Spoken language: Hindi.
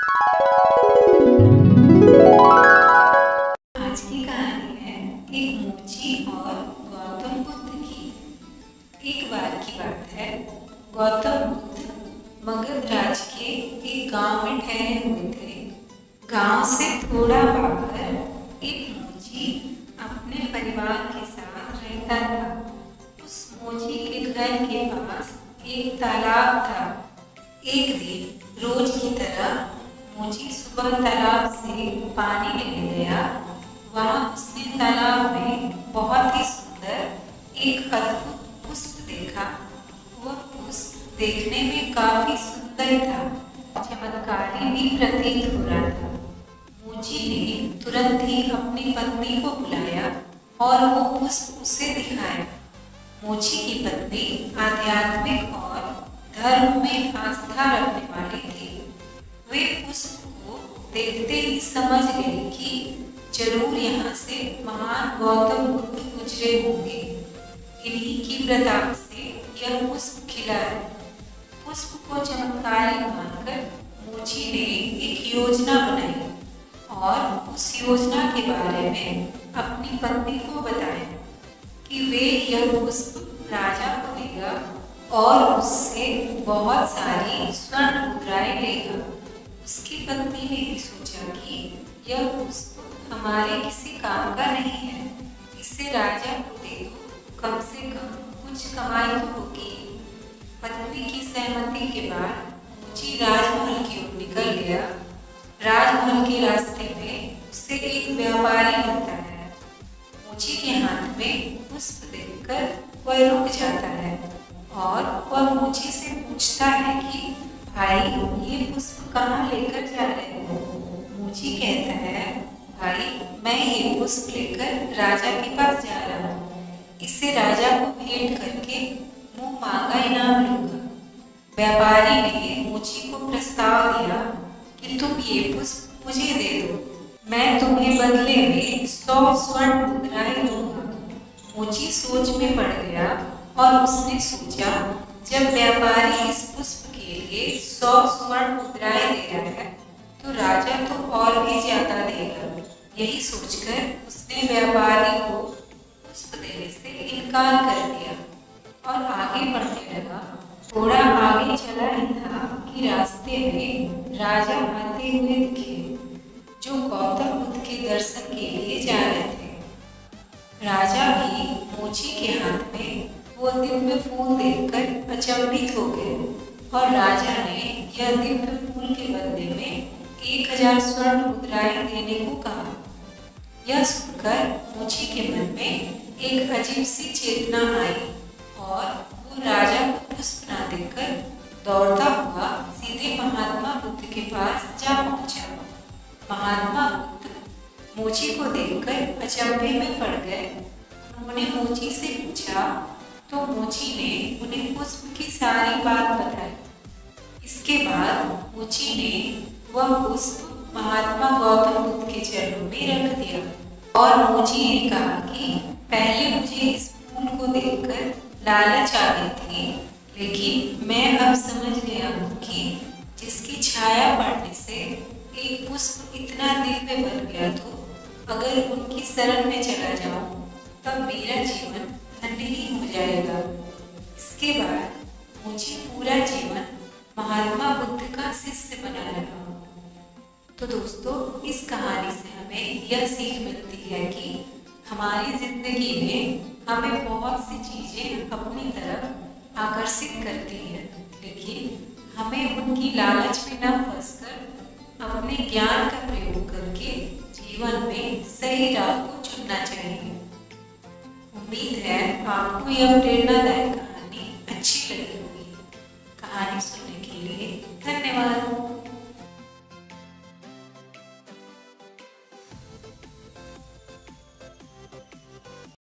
आज की कहानी है एक मोची और गौतम बुद्ध की। एक बार की बात है, गौतम बुद्ध मगध राज्य के एक गांव में ठहरे हुए थे। गांव से थोड़ा बाहर एक मोची अपने परिवार के साथ रहता था। उस मोची के घर के पास एक तालाब था। एक दिन रोज की तरह मोची सुबह तालाब से पानी लेने गया। वहाँ उसने तालाब में बहुत ही सुंदर एक अद्भुत पुष्प देखा। वह पुष्प देखने में काफी सुंदर था, चमत्कारी भी प्रतीत हो रहा था। मोची ने तुरंत ही अपनी पत्नी को बुलाया और वो पुष्प उसे दिखाया। मोची की पत्नी आध्यात्मिक और धर्म में आस्था रखने वाली थी। वे पुष्प को देखते ही समझ गई कि जरूर यहाँ से महान गौतम बुद्ध गुजरे होंगे। इन्हीं की प्रताप से यह पुष्प खिला है। पुष्प को चमत्कारी मानकर मोची ने एक योजना बनाई और उस योजना के बारे में अपनी पत्नी को बताया कि वे यह पुष्प राजा को देगा और उससे बहुत सारी स्वर्ण मुद्राएं लेगा। उसकी पत्नी ने भी सोचा कि यह पुष्प हमारे किसी काम का नहीं है, इसे राजा को दे दो, कम से कम कुछ कमाई तो होगी। पत्नी की सहमति के बाद मोची राजमहल की ओर निकल गया। राजमहल के रास्ते में उसे एक व्यापारी मिलता है। मोची के हाथ में पुष्प देखकर वह रुक जाता है और वह मोची से पूछता है कि भाई, ये पुष्प कहाँ लेकर जा रहे हो? मोची कहता है, भाई, मैं ये पुष्प लेकर राजा के पास जा रहा हूँ। इससे राजा को भेंट करके मुंह मांगा इनाम लूंगा। व्यापारी ने मोची को प्रस्ताव दिया कि तुम ये पुष्प मुझे दे दो, मैं तुम्हें बदले में 100 स्वर्ण मुद्राएं दूंगा। मोची सोच में पड़ गया और उसने सोचा, जब व्यापारी इस पुष्प के लिए 100 स्वर्ण मुद्राएं दे रहा है तो राजा तो और भी ज्यादा देगा। यही सोचकर उसने व्यापारी को पुष्प देने से इनकार कर दिया और आगे बढ़ने लगा। थोड़ा आगे चला ही था कि रास्ते में राजा आते हुए दिखे, जो गौतम बुद्ध के दर्शन के लिए जा रहे थे। राजा भी मोची के हाथ में वो दिव्य फूल देखकर अचंभित हो गए और राजा ने यह दिव्य फूल के बदले में 1000 स्वर्ण मुद्राएं देने को कहा। यह सुनकर मोची के मन में एक अजीब सी चेतना आई और वो राजा को पुष्प न देकर दौड़ता हुआ सीधे महात्मा बुद्ध के पास जा पहुंचा। महात्मा बुद्ध मोची को देखकर अचंभे में पड़ गए। उन्होंने मोची से पूछा तो मोची ने उन्हें पुष्प की सारी बात बताई। इसके बाद मोची ने वह पुष्प महात्मा गौतम बुद्ध के चरणों में रख दिया और मोची ने कहा कि पहले मुझे इस फूल को देखकर लालच आ गई थी, लेकिन मैं अब समझ गया हूँ कि जिसकी छाया पड़ने से एक पुष्प इतना दिव्य बन गया, तो अगर उनकी शरण में चला जाऊं तब मेरा जीवन धन्य ही हो जाएगा। इसके बाद मोची पूरा जीवन महात्मा बुद्ध का शिष्य बना रहा। तो दोस्तों, इस कहानी से हमें यह सीख मिलती है कि हमारी जिंदगी में हमें बहुत सी चीजें अपनी तरफ आकर्षित करती है, लेकिन हमें उनकी लालच में न फंसकर अपने ज्ञान का प्रयोग करके जीवन में सही राह को चुनना चाहिए। उम्मीद है आपको यह प्रेरणादायक कहानी अच्छी लगी होगी। कहानी सुनने